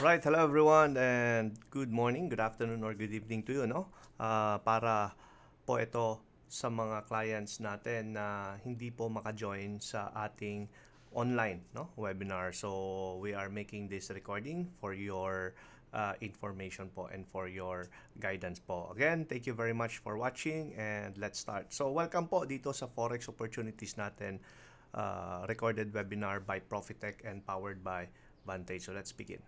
Right, hello everyone and good morning, good afternoon or good evening to you, no? Para po ito sa mga clients natin na hindi po maka-join sa ating online, no, webinar. So we are making this recording for your information po and for your guidance po. Again, thank you very much for watching and let's start. So welcome po dito sa Forex Opportunities natin, recorded webinar by Profitec and powered by Vantage. So let's begin.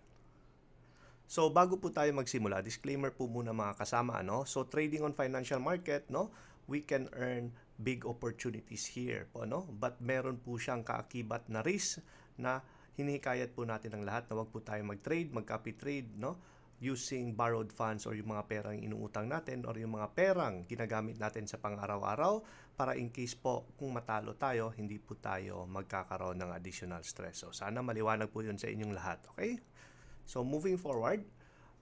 So bago po tayo magsimula, disclaimer po muna mga kasama, no? So trading on financial market, no? We can earn big opportunities here po, no? But meron po siyang kaakibat na risk na hinihikayat po natin ang lahat na wag po tayo mag-trade, mag-copy trade, no? Using borrowed funds or yung mga perang inuutang natin or yung mga perang ginagamit natin sa pang-araw-araw para in case po kung matalo tayo, hindi po tayo magkakaroon ng additional stress. So sana maliwanag po yun sa inyong lahat, okay? So moving forward,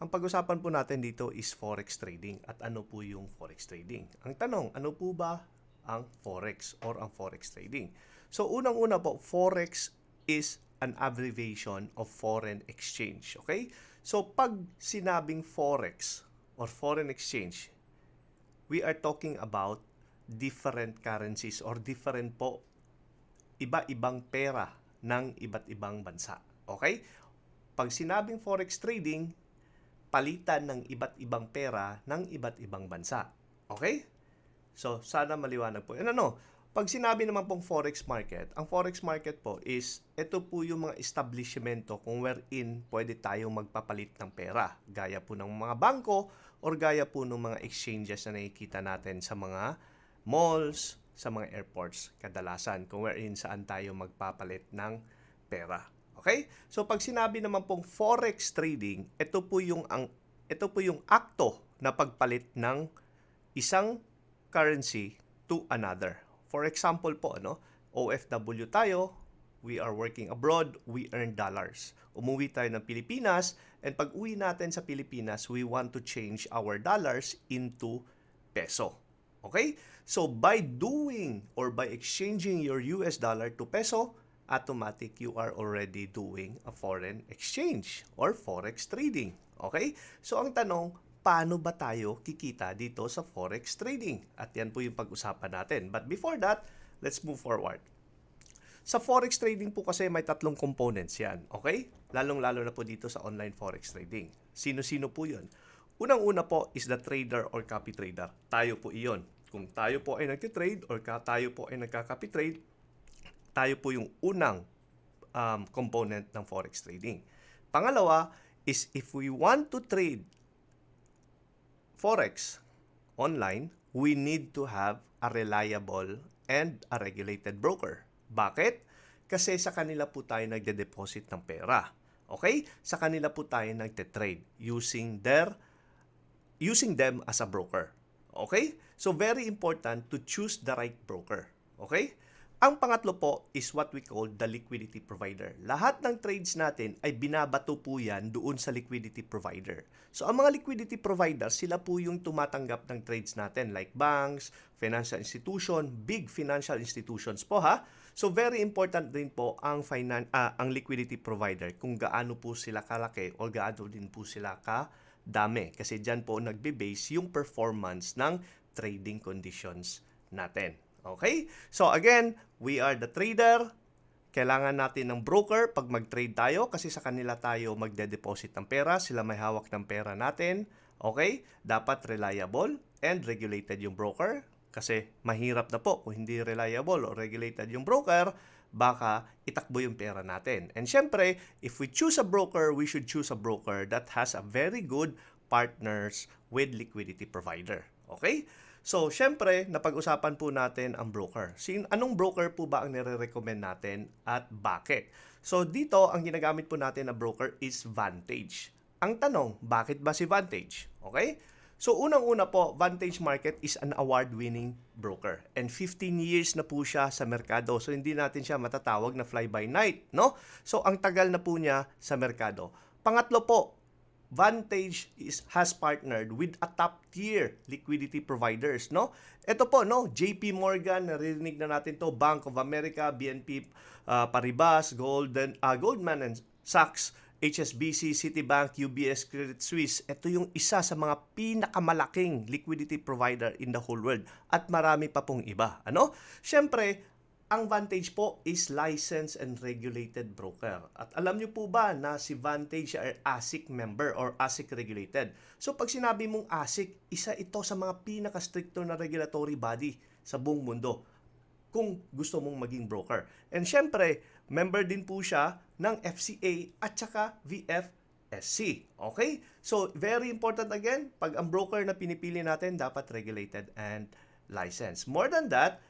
ang pag-usapan po natin dito is forex trading. At ano po yung forex trading? Ang tanong, ano po ba ang forex or ang forex trading? So unang-una po, forex is an abbreviation of foreign exchange. Okay? So pag sinabing forex or foreign exchange, we are talking about different currencies or different po iba-ibang pera ng iba't ibang bansa. Okay? Pag sinabing forex trading, palitan ng iba't ibang pera ng iba't ibang bansa. Okay? So, sana maliwanag po. Pag sinabi naman pong forex market, ang forex market po is, ito po yung mga establishmento kung wherein pwede tayong magpapalit ng pera. Gaya po ng mga bangko or gaya po ng mga exchanges na nakikita natin sa mga malls, sa mga airports kadalasan kung wherein saan tayo magpapalit ng pera. Okay? So pag sinabi naman pong forex trading, ito po yung akto na pagpalit ng isang currency to another. For example po, OFW tayo, we are working abroad, we earn dollars. Umuwi tayo ng Pilipinas, and pag uwi natin sa Pilipinas, we want to change our dollars into peso. Okay? So by doing or by exchanging your US dollar to peso, automatic you are already doing a foreign exchange or forex trading. Okay? So ang tanong, paano ba tayo kikita dito sa forex trading? At yan po yung pag-usapan natin. But before that, let's move forward. Sa forex trading po kasi may tatlong components yan. Okay? Lalong-lalo na po dito sa online forex trading. Sino-sino po yun? Unang-una po is the trader or copy trader. Tayo po iyon. Kung tayo po ay nagtitrade or tayo po ay nagka-copy trade, tayo po yung unang component ng forex trading. Pangalawa is if we want to trade forex online, we need to have a reliable and a regulated broker. Bakit? Kasi sa kanila po tayo nagde-deposit ng pera. Okay? Sa kanila po tayo nagte-trade using them as a broker. Okay? So very important to choose the right broker. Okay? Ang pangatlo po is what we call the liquidity provider. Lahat ng trades natin ay binabato po yan doon sa liquidity provider. So ang mga liquidity providers, sila po yung tumatanggap ng trades natin like banks, financial institution, big financial institutions po ha. So very important din po ang liquidity provider kung gaano po sila kalaki o gaano din po sila kadami. Kasi dyan po nagbe-base yung performance ng trading conditions natin. Okay? So again, we are the trader. Kailangan natin ng broker pag mag-trade tayo kasi sa kanila tayo magde-deposit ng pera. Sila may hawak ng pera natin. Okay? Dapat reliable and regulated yung broker kasi mahirap na po kung hindi reliable or regulated yung broker, baka itakbo yung pera natin. And syempre, if we choose a broker, we should choose a broker that has a very good partners with liquidity provider. Okay? So, syempre, napag-usapan po natin ang broker. Anong broker po ba ang nire-recommend natin at bakit? So, dito, ang ginagamit po natin na broker is Vantage. Ang tanong, bakit ba si Vantage? Okay? So, unang-una po, Vantage Market is an award-winning broker. And 15 years na po siya sa merkado. So, hindi natin siya matatawag na fly-by-night, no? So, ang tagal na po niya sa merkado. Pangatlo po, Vantage has partnered with a top-tier liquidity providers, no? Ito po, no, JP Morgan, narinig na natin to, Bank of America, BNP Paribas, Goldman Sachs, HSBC, Citibank, UBS, Credit Suisse. Ito yung isa sa mga pinakamalaking liquidity provider in the whole world. At marami pa pong iba. Ano? Siyempre, ang Vantage po is licensed and regulated broker. At alam niyo po ba na si Vantage ay ASIC member or ASIC regulated? So pag sinabi mong ASIC, isa ito sa mga pinaka-stricto na regulatory body sa buong mundo kung gusto mong maging broker. And syempre, member din po siya ng FCA at saka VFSC. Okay? So, very important again, pag ang broker na pinipili natin, dapat regulated and licensed. More than that,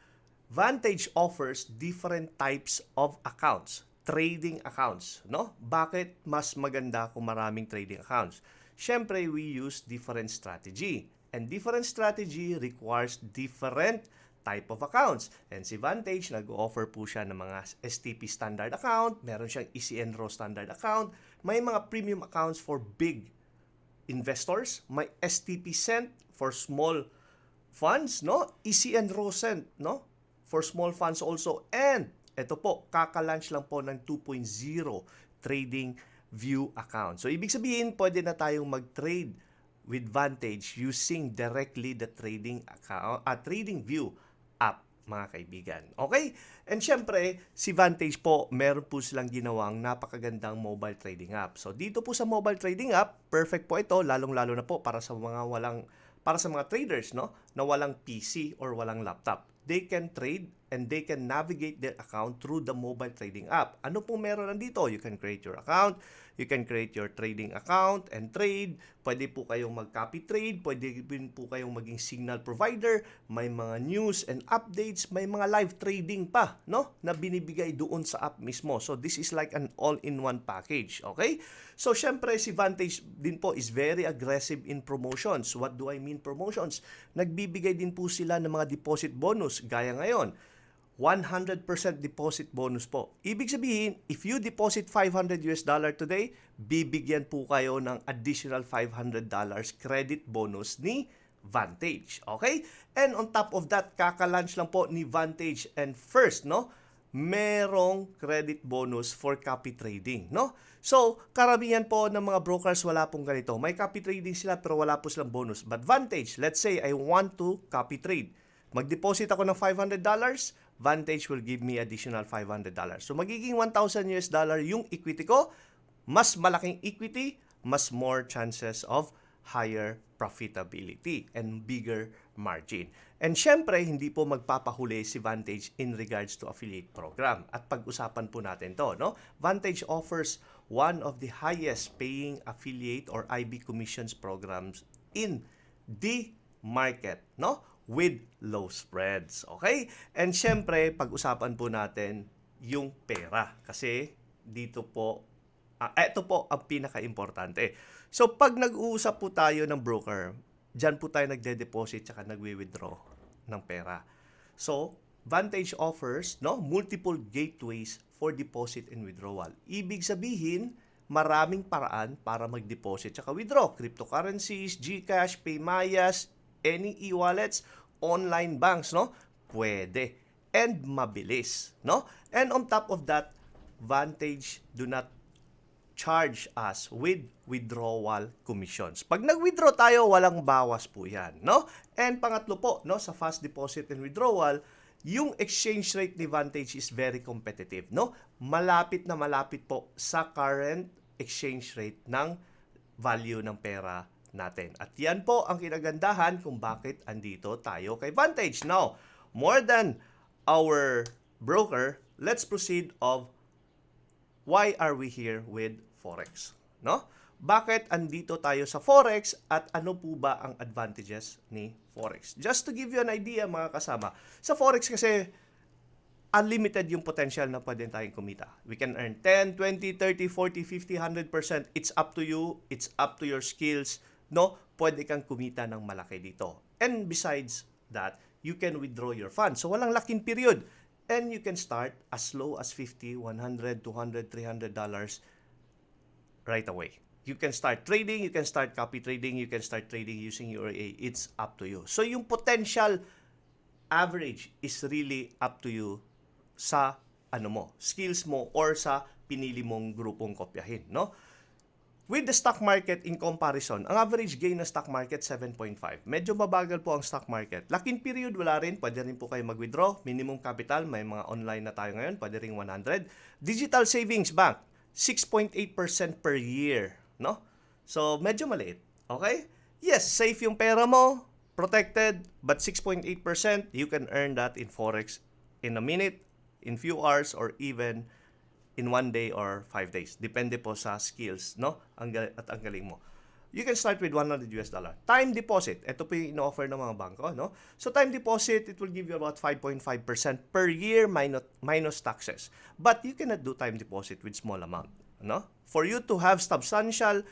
Vantage offers different types of accounts, trading accounts, no? Bakit mas maganda kung maraming trading accounts? Syempre, we use different strategy. And different strategy requires different type of accounts. And si Vantage, nag-offer po siya ng mga STP standard account, meron siyang ECNRO standard account, may mga premium accounts for big investors, may STP Cent for small funds, no? ECNRO Cent, no? For small funds also. And ito po, kaka-launch lang po ng 2.0 Trading View account. So, ibig sabihin, pwede na tayong mag-trade with Vantage using directly the trading account, Trading View app, mga kaibigan. Okay? And syempre, si Vantage po, meron po silang ginawang napakagandang mobile trading app. So, dito po sa mobile trading app, perfect po ito, lalong-lalo na po para sa mga traders, no, na walang PC or walang laptop. They can trade and they can navigate their account through the mobile trading app. Ano po meron nandito? You can create your account, you can create your trading account and trade. Pwede po kayong mag-copy trade, pwede din po kayong maging signal provider, may mga news and updates, may mga live trading pa, no, na binibigay doon sa app mismo. So this is like an all-in-one package, okay? So syempre si Vantage din po is very aggressive in promotions. What do I mean promotions? Nagbibigay din po sila ng mga deposit bonus gaya ngayon. 100% deposit bonus po. Ibig sabihin, if you deposit $500 today, bibigyan po kayo ng additional $500 credit bonus ni Vantage. Okay? And on top of that, kaka-launch lang po ni Vantage. And first, no, merong credit bonus for copy trading, no? So, karamihan po ng mga brokers wala pong ganito. May copy trading sila pero wala po silang bonus. But Vantage, let's say I want to copy trade. Mag-deposit ako ng $500, Vantage will give me additional $500. So magiging $1,000 yung equity ko, mas malaking equity, mas more chances of higher profitability and bigger margin. And syempre, hindi po magpapahuli si Vantage in regards to affiliate program. At pag-usapan po natin to, no? Vantage offers one of the highest paying affiliate or IB commissions programs in the market, no? With low spreads. Okay? And syempre, pag-usapan po natin yung pera. Kasi dito po, ito po ang pinaka-importante. So, pag nag-uusap po tayo ng broker, dyan po tayo nagde-deposit tsaka nagwi-withdraw ng pera. So, Vantage offers, no, multiple gateways for deposit and withdrawal. Ibig sabihin, maraming paraan para mag-deposit tsaka withdraw. Cryptocurrencies, GCash, Paymayas, any e-wallets, online banks, no? Pwede. And mabilis, no? And on top of that, Vantage do not charge us with withdrawal commissions. Pag nag-withdraw tayo, walang bawas po yan, no? And pangatlo po, no, sa fast deposit and withdrawal, yung exchange rate ni Vantage is very competitive, no? Malapit na malapit po sa current exchange rate ng value ng pera natin. At yan po ang kinagandahan kung bakit andito tayo kay Vantage. Now, more than our broker, let's proceed of why are we here with Forex, no? Bakit andito tayo sa Forex at ano po ba ang advantages ni Forex? Just to give you an idea, mga kasama, sa Forex kasi unlimited yung potential na pwede tayong kumita. We can earn 10, 20, 30, 40, 50, 100%. It's up to you. It's up to your skills. No, pwede kang kumita ng malaki dito. And besides that, you can withdraw your funds. So, walang locking period. And you can start as low as $50, $100, $200, $300 right away. You can start trading, you can start copy trading, you can start trading using URA. It's up to you. So, yung potential average is really up to you sa skills mo or sa pinili mong grupong kopyahin, no? With the stock market in comparison, ang average gain ng stock market 7.5. Medyo mabagal po ang stock market. Locking period wala rin, pwede rin po kayo mag-withdraw. Minimum capital, may mga online na tayo ngayon, pwede rin 100. Digital savings bank, 6.8% per year, no? So medyo maliit. Okay? Yes, safe yung pera mo, protected, but 6.8%, you can earn that in forex in a minute, in few hours, or even in 1 day or 5 days. Depende po sa skills, no? At ang galing mo. You can start with $100. Time deposit. Ito po yung ino-offer ng mga bangko, no? So time deposit, it will give you about 5.5% per year minus taxes. But you cannot do time deposit with small amount, no? For you to have substantial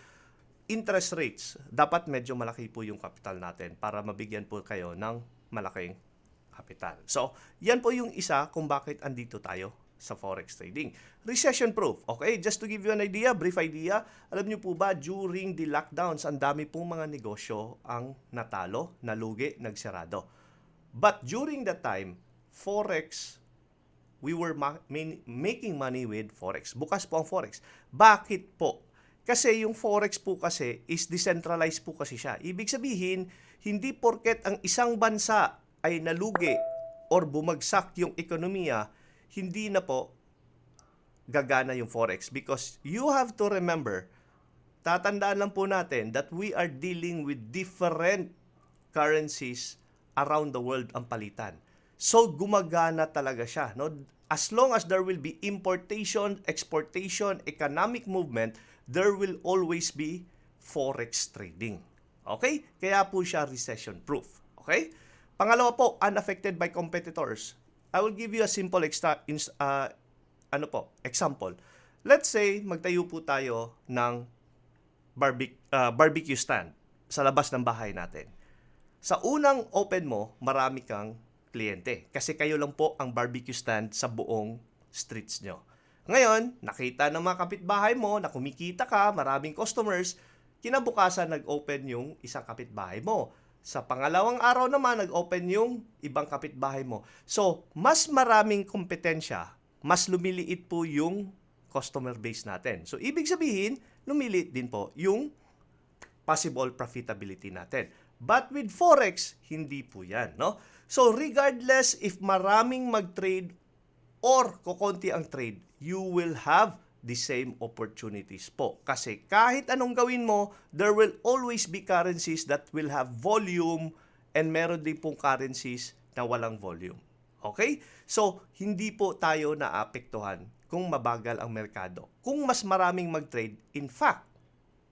interest rates, dapat medyo malaki po yung capital natin para mabigyan po kayo ng malaking capital. So, yan po yung isa kung bakit andito tayo sa forex trading. Recession proof. Okay, just to give you an idea, brief idea, alam niyo po ba, during the lockdowns, ang dami pong mga negosyo ang natalo, nalugi, nagsarado. But during that time, forex, we were making money with forex. Bukas po ang forex. Bakit po? Kasi yung forex po kasi is decentralized po kasi siya. Ibig sabihin, hindi porket ang isang bansa ay nalugi or bumagsak yung ekonomiya, hindi na po gagana yung forex. Because you have to remember, tatandaan lang po natin that we are dealing with different currencies around the world ang palitan. So, gumagana talaga siya, no? As long as there will be importation, exportation, economic movement, there will always be forex trading. Okay? Kaya po siya recession proof. Okay? Pangalawa po, unaffected by competitors. I will give you a simple example. Let's say, magtayo po tayo ng barbecue stand sa labas ng bahay natin. Sa unang open mo, marami kang kliyente. Kasi kayo lang po ang barbecue stand sa buong streets nyo. Ngayon, nakita ng mga kapitbahay mo na kumikita ka, maraming customers, kinabukasan nag-open yung isang kapitbahay mo. Sa pangalawang araw naman, nag-open yung ibang kapitbahay mo. So, mas maraming kompetensya, mas lumiliit po yung customer base natin. So, ibig sabihin, lumiliit din po yung possible profitability natin. But with Forex, hindi po yan, no? So, regardless if maraming mag-trade or kukonti ang trade, you will have the same opportunities po. Kasi kahit anong gawin mo, there will always be currencies that will have volume and meron din pong currencies na walang volume. Okay? So, hindi po tayo naapektuhan kung mabagal ang merkado. Kung mas maraming mag-trade, in fact,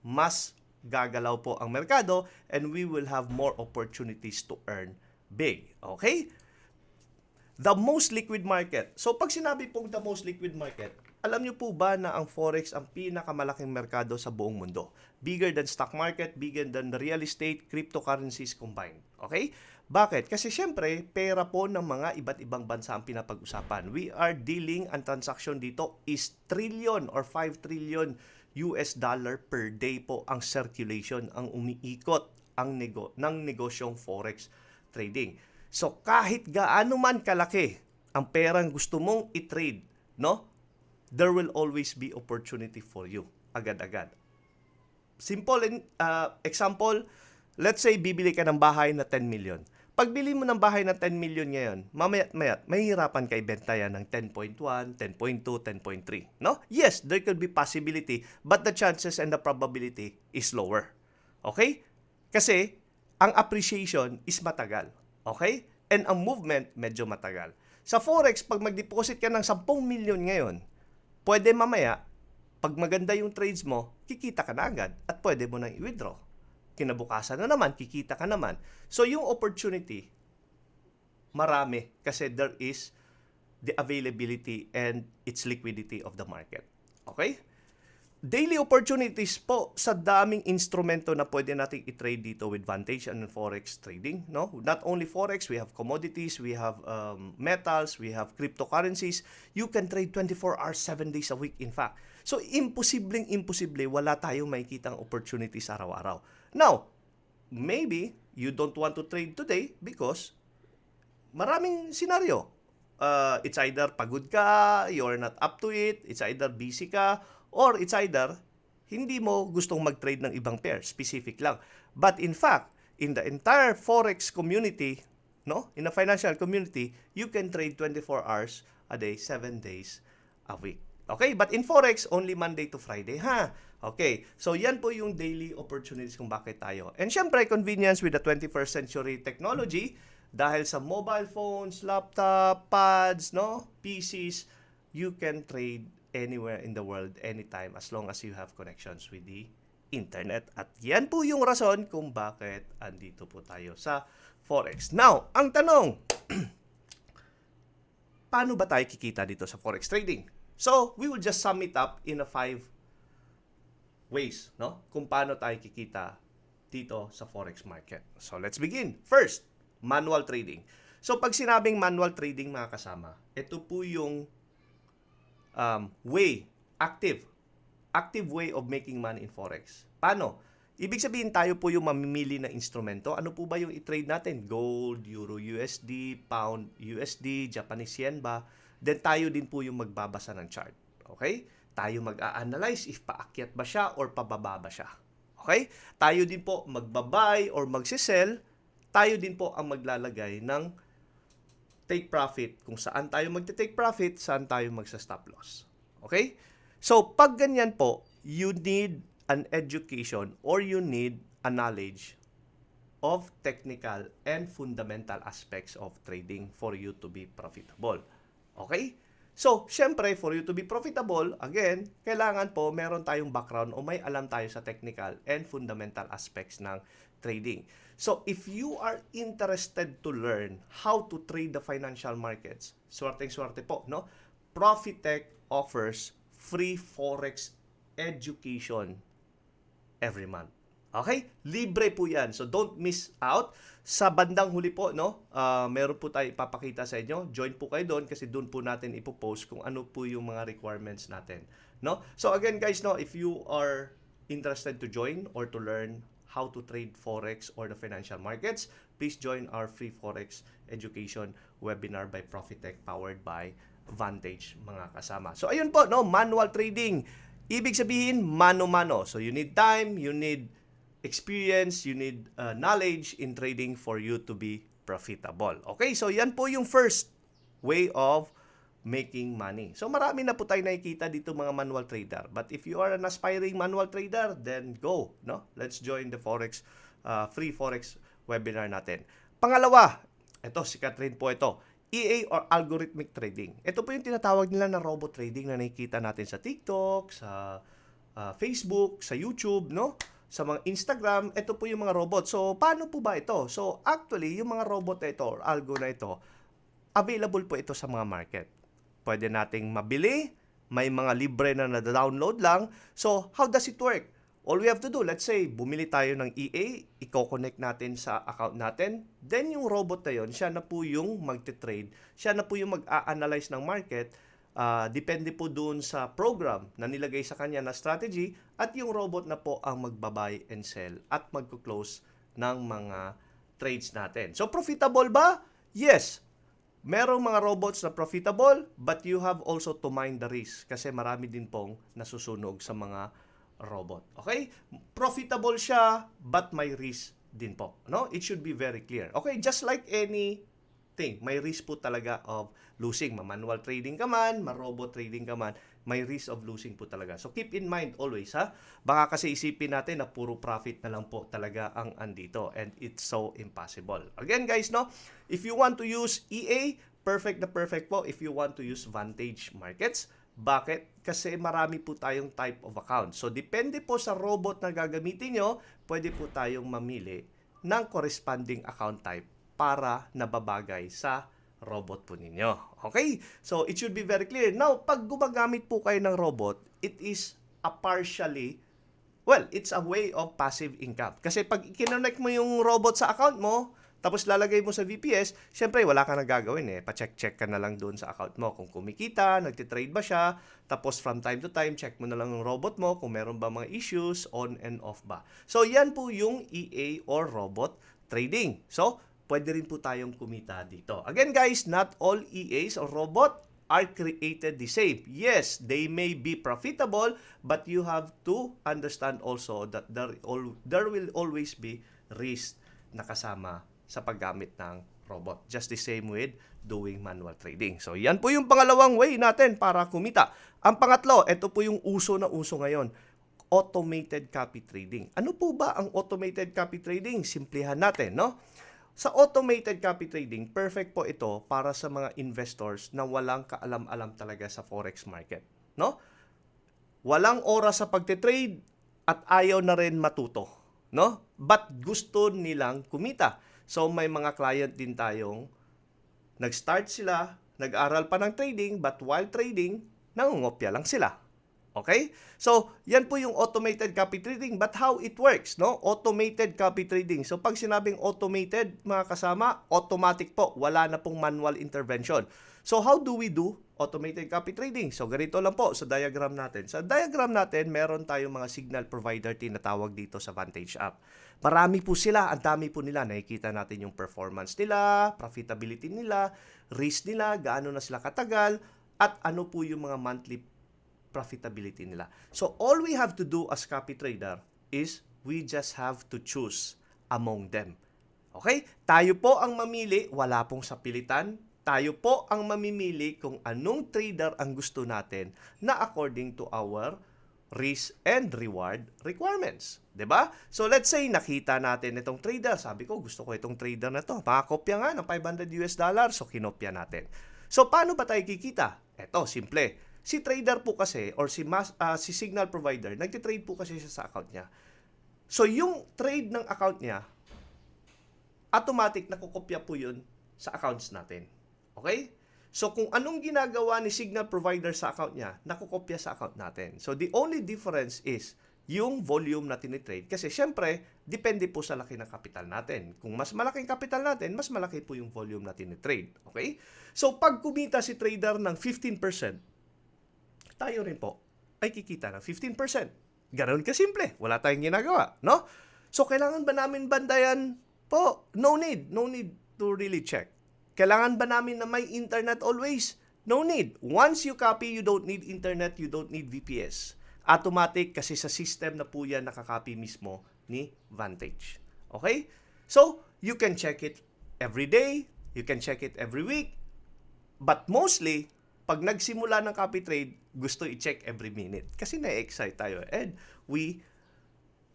mas gagalaw po ang merkado and we will have more opportunities to earn big. Okay? The most liquid market. So, pag sinabi pong the most liquid market, alam niyo po ba na ang Forex ang pinakamalaking merkado sa buong mundo? Bigger than stock market, bigger than the real estate, cryptocurrencies combined. Okay? Bakit? Kasi syempre, pera po ng mga iba't ibang bansa ang pinapag-usapan. We are dealing, ang transaction dito is trillion or 5 trillion US dollar per day po ang circulation, ang umiikot ng negosyong Forex trading. So, kahit gaano man kalaki ang perang gusto mong i-trade, no? There will always be opportunity for you. Agad-agad. Simple example, let's say bibili ka ng bahay na 10 million. Pagbili mo ng bahay na 10 million ngayon, mamaya-maya, mahihirapan ka ibenta yan ng 10.1, 10.2, 10.3. No? Yes, there could be possibility, but the chances and the probability is lower. Okay? Kasi, ang appreciation is matagal. Okay? And ang movement, medyo matagal. Sa Forex, pag mag-deposit ka ng 10 million ngayon, pwede mamaya, pag maganda yung trades mo, kikita ka na agad at pwede mo nang i-withdraw. Kinabukasan na naman, kikita ka naman. So, yung opportunity, marami kasi there is the availability and its liquidity of the market. Okay? Daily opportunities po sa daming instrumento na pwede nating i-trade dito with Vantage and Forex trading. No? Not only Forex, we have commodities, we have metals, we have cryptocurrencies. You can trade 24 hours, 7 days a week in fact. So, imposible, wala tayong makikitang opportunities araw-araw. Now, maybe you don't want to trade today because maraming senaryo. It's either pagod ka, you're not up to it, it's either busy ka, or it's either hindi mo gustong mag-trade ng ibang pair, specific lang. But in fact, in the entire forex community, no, in the financial community, you can trade 24 hours a day, 7 days a week. Okay, but in forex, only Monday to Friday, ha? Okay, so yan po yung daily opportunities kung bakit tayo. And syempre, convenience with the 21st century technology, dahil sa mobile phones, laptop, pads, no, PCs, you can trade anywhere in the world, anytime, as long as you have connections with the internet. At yan po yung rason kung bakit andito po tayo sa forex. Now, ang tanong, paano ba tayo kikita dito sa forex trading? So, we will just sum it up in a 5 ways, no? Kung paano tayo kikita dito sa forex market. So, let's begin. First, manual trading. So, pag sinabing manual trading, mga kasama, ito po yung active way of making money in forex. Paano? Ibig sabihin, tayo po yung mamimili na instrumento. Ano po ba yung i-trade natin? Gold, Euro USD, Pound USD, Japanese Yen ba? Then tayo din po yung magbabasa ng chart. Okay? Tayo mag-a-analyze if paakyat ba siya or pababa ba siya. Okay? Tayo din po magbabuy or magsisell. Tayo din po ang maglalagay ng take profit. Kung saan tayo magte-take profit, saan tayo magsa-stop loss. Okay? So, pag ganyan po, you need an education or you need a knowledge of technical and fundamental aspects of trading for you to be profitable. Okay? So, syempre, for you to be profitable, again, kailangan po meron tayong background o may alam tayo sa technical and fundamental aspects ng trading. So, if you are interested to learn how to trade the financial markets, swerteng-swerte po, no? Profitec offers free forex education every month. Okay? Libre po yan. So, don't miss out. Sa bandang huli po, no, meron po tayo ipapakita sa inyo. Join po kayo doon kasi doon po natin ipopost kung ano po yung mga requirements natin. No? So, again, guys, no, if you are interested to join or to learn how to trade forex or the financial markets, please join our free forex education webinar by Profitec powered by Vantage, mga kasama. So, ayun po, no, manual trading. Ibig sabihin, mano-mano. So, you need time, you need experience, you need knowledge in trading for you to be profitable. Okay, so yan po yung first way of making money. So marami na po tayo nakikita dito mga manual trader. But if you are an aspiring manual trader, then go, no? Let's join the forex free forex webinar natin. Pangalawa, ito sikat rin po ito. EA or algorithmic trading. Ito po yung tinatawag nila na robot trading na nakikita natin sa TikTok, sa Facebook, sa YouTube, no? Sa mga Instagram, ito po yung mga robot. So, paano po ba ito? So, actually, yung mga robot na ito or algo na ito, available po ito sa mga market. Pwede nating mabili, may mga libre na na-download lang. So, how does it work? All we have to do, let's say, bumili tayo ng EA, i-connect natin sa account natin, then yung robot na yun, siya na po yung magte-trade, siya na po yung mag-a-analyze ng market, depende po doon sa program na nilagay sa kanya na strategy at yung robot na po ang magbabuy and sell at magko-close ng mga trades natin. So, profitable ba? Yes. Merong mga robots na profitable but you have also to mind the risk kasi marami din pong nasusunog sa mga robot. Okay? Profitable siya but may risk din po. No? It should be very clear. Okay? Just like anything, may risk po talaga of losing. Ma-manual trading ka man, ma-robot trading ka man, may risk of losing po talaga. So keep in mind always, ha? Baka kasi isipin natin na puro profit na lang po talaga ang andito and it's so impossible. Again guys, no? If you want to use EA, perfect na perfect po if you want to use Vantage Markets. Bakit? Kasi marami po tayong type of account. So depende po sa robot na gagamitin nyo, pwede po tayong mamili ng corresponding account type para nababagay sa robot po ninyo. Okay? So, it should be very clear. Now, pag gumagamit po kayo ng robot, it is a it's a way of passive income. Kasi pag kinonect mo yung robot sa account mo, tapos lalagay mo sa VPS, syempre wala ka na gagawin eh. Pa-check-check ka na lang doon sa account mo. Kung kumikita, nagtitrade ba siya, tapos from time to time, check mo na lang yung robot mo kung meron ba mga issues, on and off ba. So, yan po yung EA or robot trading. So, pwede rin po tayong kumita dito. Again guys, not all EAs or robot are created the same. Yes, they may be profitable, but you have to understand also that there will always be risk na kasama sa paggamit ng robot. Just the same with doing manual trading. So, yan po yung pangalawang way natin para kumita. Ang pangatlo, ito po yung uso na uso ngayon. Automated copy trading. Ano po ba ang automated copy trading? Simplihan natin, no? Sa automated copy trading, perfect po ito para sa mga investors na walang kaalam-alam talaga sa forex market, no? Walang oras sa pagte-trade at ayaw na rin matuto, no? But gusto nilang kumita. So may mga client din tayong nag-start sila, nag-aral pa ng trading, but while trading, nangungopya lang sila. Okay? So, yan po yung automated copy trading. But how it works, no? Automated copy trading. So, pag sinabing automated, mga kasama, automatic po. Wala na pong manual intervention. So, how do we do automated copy trading? So, ganito lang po sa diagram natin. Sa diagram natin, meron tayong mga signal provider tinatawag dito sa Vantage app. Marami po sila. Ang dami po nila. Nakikita natin yung performance nila, profitability nila, risk nila, gaano na sila katagal, at ano po yung mga monthly profitability nila. So, all we have to do as copy trader is we just have to choose among them. Okay? Tayo po ang mamili, wala pong sapilitan. Tayo po ang mamimili kung anong trader ang gusto natin na according to our risk and reward requirements. 'Di ba? So, let's say nakita natin itong trader. Sabi ko, gusto ko itong trader na to. Makakopya nga ng $500. So, kinopya natin. So, paano ba tayo kikita? Eto, simple. Si trader po kasi or si signal provider, nagte-trade po kasi siya sa account niya. So yung trade ng account niya, automatic nakukopya po 'yun sa accounts natin. Okay? So kung anong ginagawa ni signal provider sa account niya, nakukopya sa account natin. So the only difference is yung volume na tinitrade. Kasi syempre, depende po sa laki ng capital natin. Kung mas malaking capital natin, mas malaki po yung volume na tinitrade. Okay? So pag kumita si trader ng 15%, tayo rin po ay kikita ng 15%. Ganoon kasimple. Wala tayong ginagawa, no? So, kailangan ba namin bandayan po? No need. No need to really check. Kailangan ba namin na may internet always? No need. Once you copy, you don't need internet, you don't need VPS. Automatic kasi sa system na po yan nakakopy mismo ni Vantage. Okay? So, you can check it every day, you can check it every week, but mostly, pag nagsimula ng copy trade, gusto i-check every minute. Kasi na-excite tayo. And we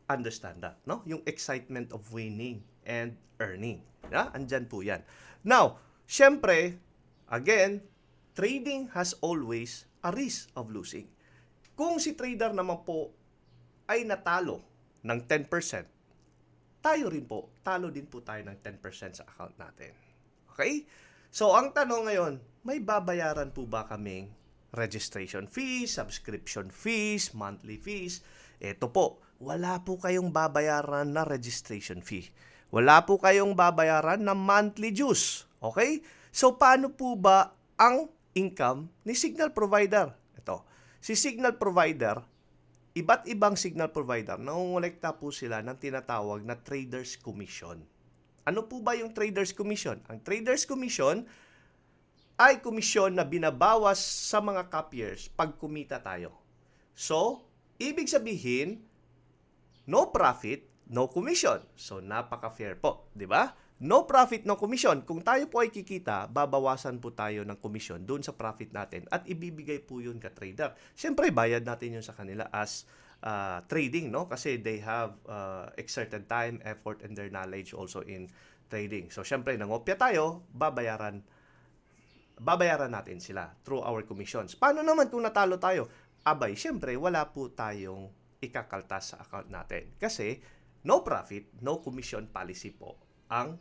understand that, no? Yung excitement of winning and earning. Yeah? Andyan po yan. Now, syempre, again, trading has always a risk of losing. Kung si trader naman po ay natalo ng 10%, tayo rin po, talo din po tayo ng 10% sa account natin. Okay? So, ang tanong ngayon, may babayaran po ba kaming registration fees, subscription fees, monthly fees? Ito po, wala po kayong babayaran na registration fee. Wala po kayong babayaran na monthly dues. Okay? So, paano po ba ang income ni signal provider? Ito, si signal provider, iba't ibang signal provider, nangongolekta po sila ng tinatawag na traders commission. Ano po ba yung traders commission? Ang traders commission ay komisyon na binabawas sa mga copiers pag kumita tayo. So, ibig sabihin, no profit, no commission. So, napaka-fair po, di ba? No profit, no commission. Kung tayo po ay kikita, babawasan po tayo ng commission doon sa profit natin at ibibigay po yun ka trader. Siyempre, bayad natin yun sa kanila as trading, no? Kasi they have exerted time, effort, and their knowledge also in trading. So, syempre, nangopya tayo, babayaran natin sila through our commissions. Paano naman kung natalo tayo? Abay, syempre, wala po tayong ikakaltas sa account natin. Kasi, no profit, no commission policy po ang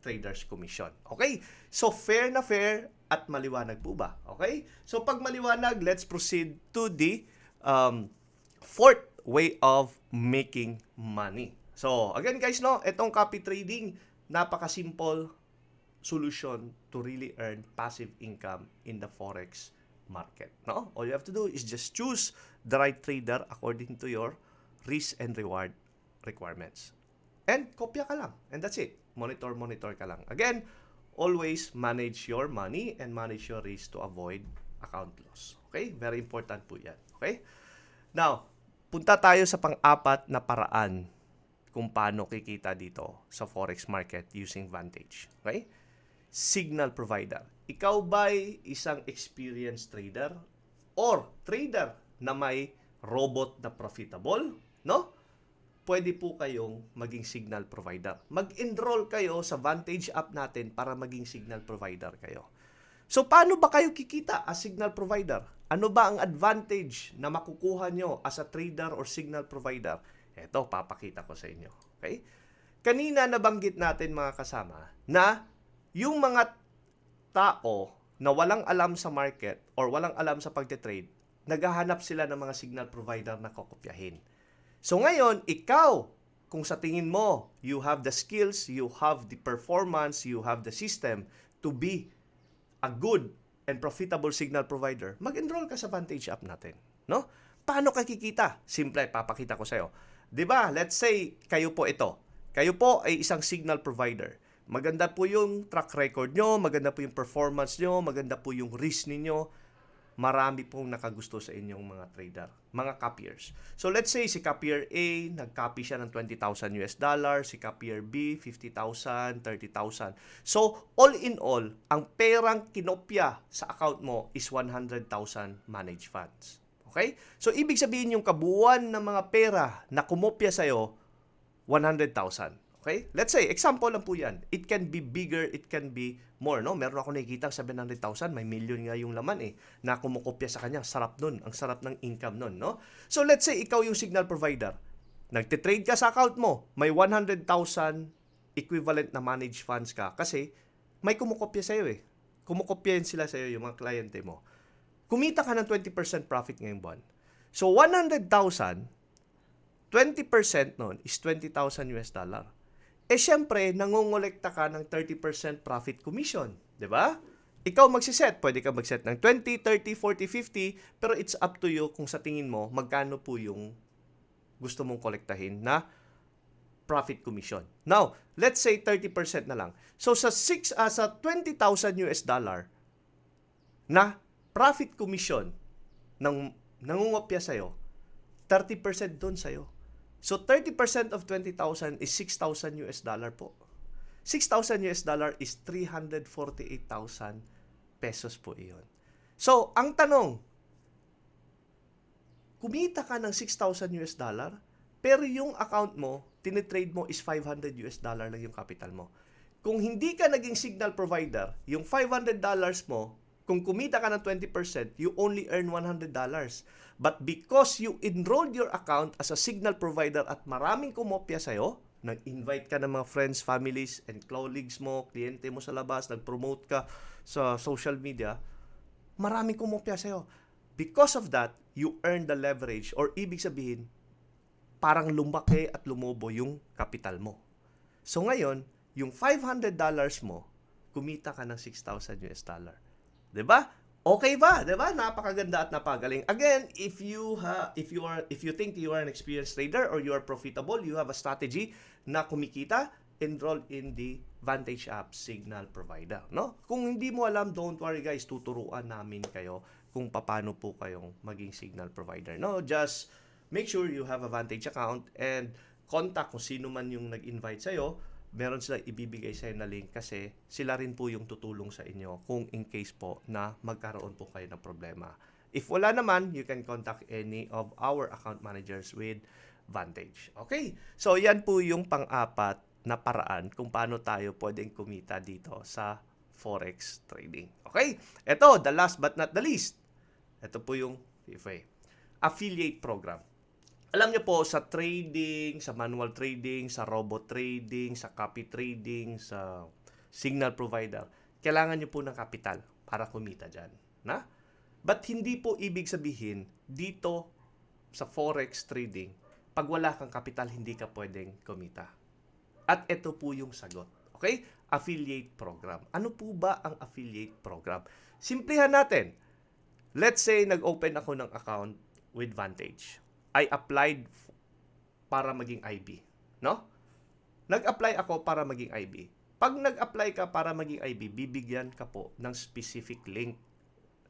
traders commission. Okay? So, fair na fair at maliwanag po ba? Okay? So, pag maliwanag, let's proceed to the fourth way of making money. So, again guys, no, itong copy trading, napaka-simple solution to really earn passive income in the forex market. No? All you have to do is just choose the right trader according to your risk and reward requirements. And kopya ka lang. And that's it. Monitor ka lang. Again, always manage your money and manage your risk to avoid account loss. Okay? Very important po yan. Okay? Now, punta tayo sa pang-apat na paraan kung paano kikita dito sa forex market using Vantage. Okay? Signal provider. Ikaw ba'y isang experienced trader or trader na may robot na profitable? No? Pwede po kayong maging signal provider. Mag-enroll kayo sa Vantage app natin para maging signal provider kayo. So, paano ba kayo kikita as signal provider? Ano ba ang advantage na makukuha nyo as a trader or signal provider? Ito, papakita ko sa inyo. Okay? Kanina nabanggit natin mga kasama na yung mga tao na walang alam sa market or walang alam sa pagte-trade, naghahanap sila ng mga signal provider na kokopyahin. So ngayon, ikaw, kung sa tingin mo, you have the skills, you have the performance, you have the system to be a good and profitable signal provider, mag-enroll ka sa Vantage app natin. No? Paano ka kikita? Simple, papakita ko sa'yo. 'Di ba? Let's say, kayo po ito. Kayo po ay isang signal provider. Maganda po yung track record nyo, maganda po yung performance nyo, maganda po yung risk ninyo. Marami pong nakagusto sa inyong mga trader, mga copiers. So let's say si copier A, nag-copy siya ng $20,000 US, si copier B, 50,000, 30,000. So all in all, ang perang kinopya sa account mo is 100,000 managed funds. Okay? So ibig sabihin yung kabuuan ng mga pera na kumopya sa'yo, 100,000. Okay? Let's say, example lang po yan. It can be bigger, it can be more, no? Meron ako nakikita 700,000, may million nga yung laman na kumukopya sa kanya. Sarap nun. Ang sarap ng income nun, no? So, let's say, ikaw yung signal provider. Nagtitrade ka sa account mo, may 100,000 equivalent na managed funds ka kasi may kumukopya sa'yo Kumukopya sila sa'yo, yung mga kliyente mo. Kumita ka ng 20% profit ngayong buwan. So, 100,000, 20% nun is $20,000 US. Syempre, nangongolekta ka ng 30% profit commission. 'Di ba? Ikaw magsiset. Pwede ka magset ng 20, 30, 40, 50, pero it's up to you kung sa tingin mo, magkano po yung gusto mong kolektahin na profit commission. Now, let's say 30% na lang. So, sa $20,000 na profit commission ng nangungopya sa'yo, 30% doon sa'yo. So, 30% of 20,000 is $6,000 po. $6,000 is 348,000 pesos po iyon. So, ang tanong, kumita ka ng $6,000 pero yung account mo, tinitrade mo is $500 lang yung capital mo. Kung hindi ka naging signal provider, yung $500 mo, kung kumita ka ng 20%, you only earn $100. But because you enrolled your account as a signal provider at maraming kumopya sa'yo, nag-invite ka ng mga friends, families, and colleagues mo, kliyente mo sa labas, nag-promote ka sa social media, maraming kumopya sa'yo. Because of that, you earn the leverage or ibig sabihin, parang lumaki at lumobo yung kapital mo. So ngayon, yung $500 mo, kumita ka ng $6,000 Diba? Okay ba? Diba? Napakaganda at napagaling. Again, if you think you are an experienced trader or you are profitable, you have a strategy na kumikita, enroll in the Vantage app signal provider, no? Kung hindi mo alam, don't worry guys, tuturuan namin kayo kung paano po kayong maging signal provider. No, just make sure you have a Vantage account and contact kung sino man yung nag-invite sa'yo. Meron sila ibibigay sa'yo na link kasi sila rin po yung tutulong sa inyo kung in case po na magkaroon po kayo ng problema. If wala naman, you can contact any of our account managers with Vantage. Okay? So, yan po yung pang-apat na paraan kung paano tayo pwedeng kumita dito sa forex trading. Okay? Ito, the last but not the least. Ito po yung affiliate program. Alam niyo po, sa trading, sa manual trading, sa robot trading, sa copy trading, sa signal provider, kailangan niyo po ng kapital para kumita dyan. Na? But hindi po ibig sabihin, dito sa forex trading, pag wala kang kapital, hindi ka pwedeng kumita. At ito po yung sagot. Okay? Affiliate program. Ano po ba ang affiliate program? Simplihan natin. Let's say, nag-open ako ng account with Vantage. I applied para maging IB. No? Nag-apply ako para maging IB. Pag nag-apply ka para maging IB, bibigyan ka po ng specific link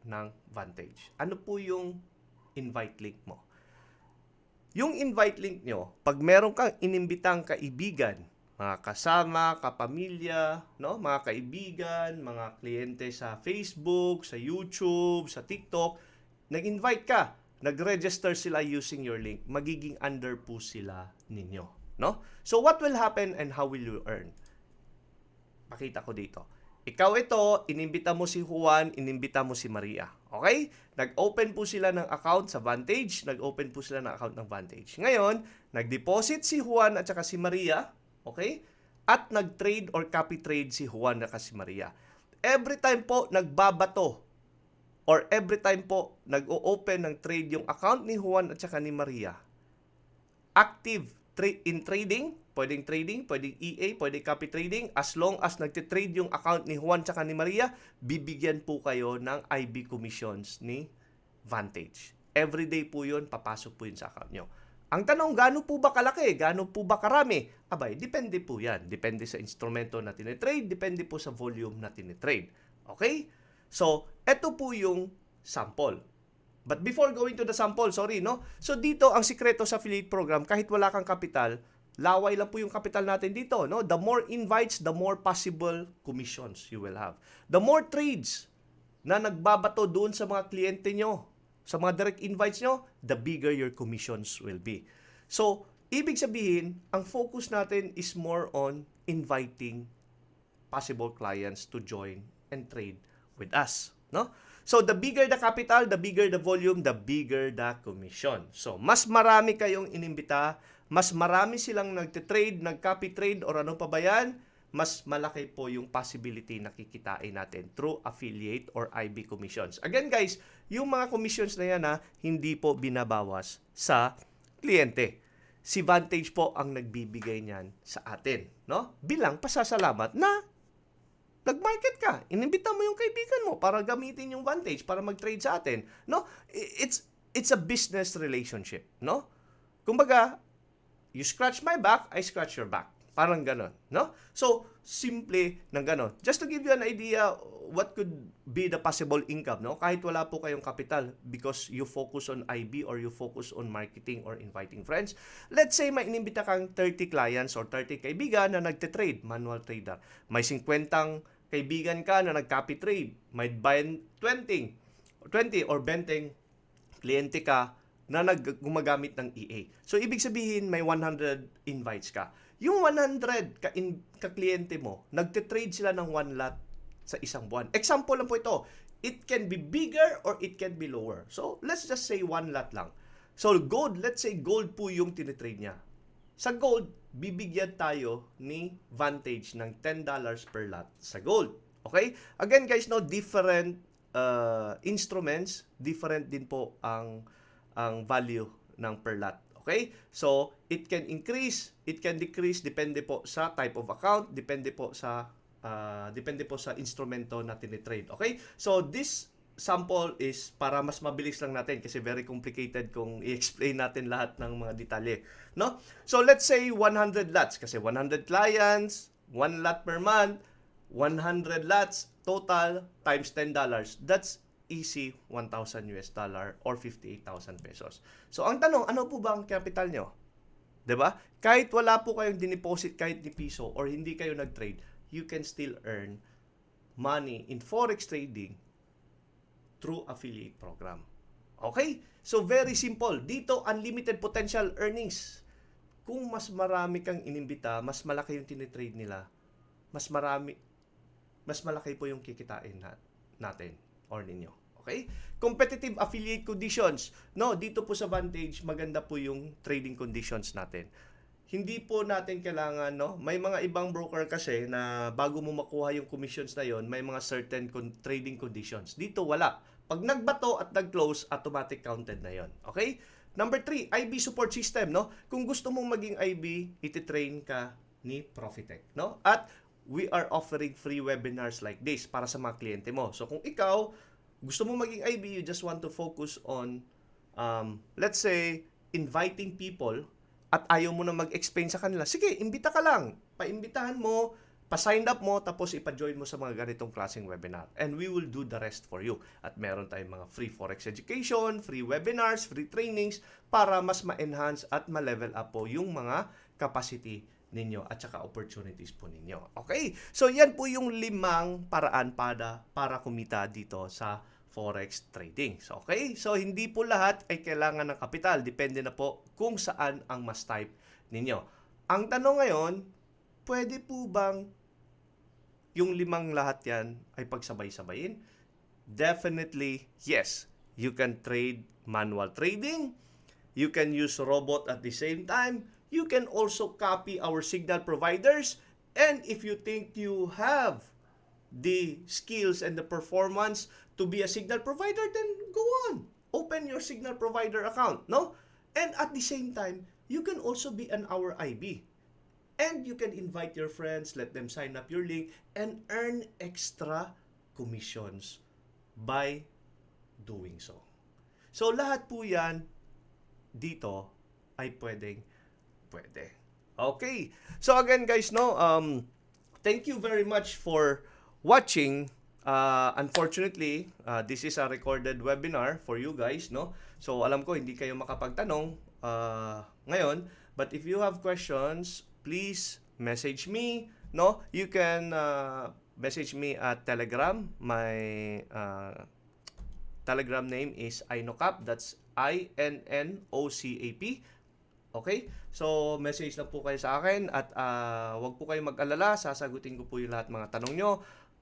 ng Vantage. Ano po yung invite link mo? Yung invite link nyo, pag meron kang inimbitang kaibigan, mga kasama, kapamilya, no? Mga kaibigan, mga kliyente sa Facebook, sa YouTube, sa TikTok, nag-invite ka, nag-register sila using your link, magiging under po sila ninyo, no? So what will happen and how will you earn? Pakita ko dito. Ikaw ito, inimbita mo si Juan, inimbita mo si Maria. Okay? Nag-open po sila ng account sa Vantage, nag-open po sila ng account ng Vantage. Ngayon, nag-deposit si Juan at saka si Maria, okay? At nag-trade or copy trade si Juan at saka si Maria. Every time po nagbabato or every time po nag-o-open ng trade yung account ni Juan at saka ni Maria, active in trading, pwedeng EA, pwedeng copy trading, as long as nagtitrade yung account ni Juan tsaka ni Maria, bibigyan po kayo ng IB commissions ni Vantage. Everyday po yun, papasok po yun sa account nyo. Ang tanong, gaano po ba kalaki? Gaano po ba karami? Abay, depende po yan. Depende sa instrumento na tinitrade, depende po sa volume na tinitrade. Okay? So, eto po yung sample. But before going to the sample, no? So dito, ang sikreto sa affiliate program, kahit wala kang kapital, laway lang po yung kapital natin dito, no? The more invites, the more possible commissions you will have. The more trades na nagbabato doon sa mga kliyente nyo, sa mga direct invites nyo, the bigger your commissions will be. So, ibig sabihin, ang focus natin is more on inviting possible clients to join and trade with us, no? So, the bigger the capital, the bigger the volume, the bigger the commission. So, mas marami kayong inimbita, mas marami silang nagtitrade, nag-copy trade, or ano pa ba yan, mas malaki po yung possibility na kikitain natin through affiliate or IB commissions. Again guys, yung mga commissions na yan hindi po binabawas sa kliyente. Si Vantage po ang nagbibigay niyan sa atin, no? Bilang pasasalamat na nag-market ka, inimbita mo yung kaibigan mo para gamitin yung Vantage para mag-trade sa atin, no? It's a business relationship, no? Kumbaga, you scratch my back, I scratch your back. Parang ganon, no? So, simple ng ganon. Just to give you an idea what could be the possible income, no? Kahit wala po kayong kapital because you focus on IB or you focus on marketing or inviting friends. Let's say may inimbita kang 30 clients or 30 kaibigan na nagte-trade, manual trader. May 50 kaibigan ka na nag-copy trade. May 20 or 20 kliyente ka na gumagamit ng EA. So, ibig sabihin, may 100 invites ka. Yung 100 ka-kliyente mo, nagtitrade sila ng 1 lot sa isang buwan. Example lang po ito. It can be bigger or it can be lower. So, let's just say 1 lot lang. So, gold, let's say gold po yung tinitrade niya. Sa gold, bibigyan tayo ni Vantage ng $10 per lot sa gold. Okay? Again guys, no, different instruments, different din po ang value ng per lot. Okay? So, it can increase, it can decrease, depende po sa type of account, depende po sa instrumento na tinitrade. Okay? So, this sample is para mas mabilis lang natin kasi very complicated kung i-explain natin lahat ng mga detalye, no? So, let's say 100 lots kasi 100 clients, 1 lot per month, 100 lots total times $10. That's easy $1,000 or 58,000 pesos. So, ang tanong, ano po ba ang capital nyo? 'Di ba? Kahit wala po kayong dineposit kahit ni piso or hindi kayo nag-trade, you can still earn money in forex trading through affiliate program. Okay? So, very simple. Dito, unlimited potential earnings. Kung mas marami kang inimbita, mas malaki yung tinitrade nila, mas malaki po yung kikitain natin or ninyo. Okay? Competitive affiliate conditions. No, dito po sa Vantage, maganda po yung trading conditions natin. Hindi po natin kailangan, no? May mga ibang broker kasi na bago mo makuha yung commissions na yon, may mga certain trading conditions. Dito wala. Pag nagbato at nag-close, automatic counted na yon. Okay? Number 3, IB support system, no? Kung gusto mong maging IB, iti-train ka ni Profitec, no? At we are offering free webinars like this para sa mga kliyente mo. So kung ikaw gusto mong maging IB, you just want to focus on let's say inviting people at ayaw mo na mag-explain sa kanila, sige, imbita ka lang. Paimbitahan mo, pa-sign up mo tapos ipa-join mo sa mga ganitong klaseng webinar. And we will do the rest for you. At meron tayong mga free Forex education, free webinars, free trainings para mas ma-enhance at ma-level up po yung mga capacity ninyo at saka opportunities po ninyo. Okay? So yan po yung 5 paraan para kumita dito sa Forex trading. So, okay? So hindi po lahat ay kailangan ng kapital. Depende na po kung saan ang mas type ninyo. Ang tanong ngayon, pwede po bang yung 5 lahat yan ay pagsabay-sabayin? Definitely, yes. You can trade manual trading. You can use robot at the same time. You can also copy our signal providers. And if you think you have the skills and the performance to be a signal provider, then go on. Open your signal provider account, no? And at the same time, you can also be an our IB. And you can invite your friends, let them sign up your link, and earn extra commissions by doing so. So, lahat po yan dito ay pwede. Okay. So, again guys, no, thank you very much for watching. Unfortunately, this is a recorded webinar for you guys, no? So, alam ko hindi kayo makapagtanong ngayon, but if you have questions, please message me, no? You can message me at Telegram. My Telegram name is Inocap. That's INNOCAP. Okay? So, message lang po kayo sa akin at wag po kayong mag-alala. Sasagutin ko po yung lahat mga tanong nyo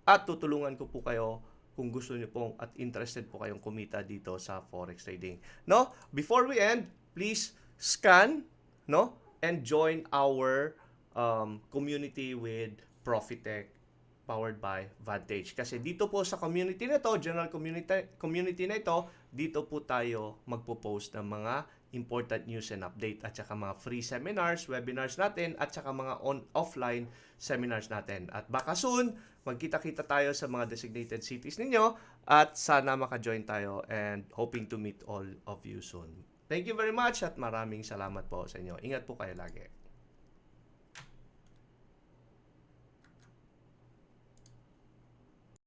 at tutulungan ko po kayo kung gusto nyo pong at interested po kayong kumita dito sa Forex trading. No? Before we end, please scan, no? And join our community with Profitech powered by Vantage. Kasi dito po sa community na ito, general community na ito, dito po tayo magpo-post ng mga important news and update at saka mga free seminars, webinars natin at saka mga offline seminars natin. At baka soon, magkita-kita tayo sa mga designated cities ninyo at sana maka-join tayo and hoping to meet all of you soon. Thank you very much at maraming salamat po sa inyo. Ingat po kayo lagi.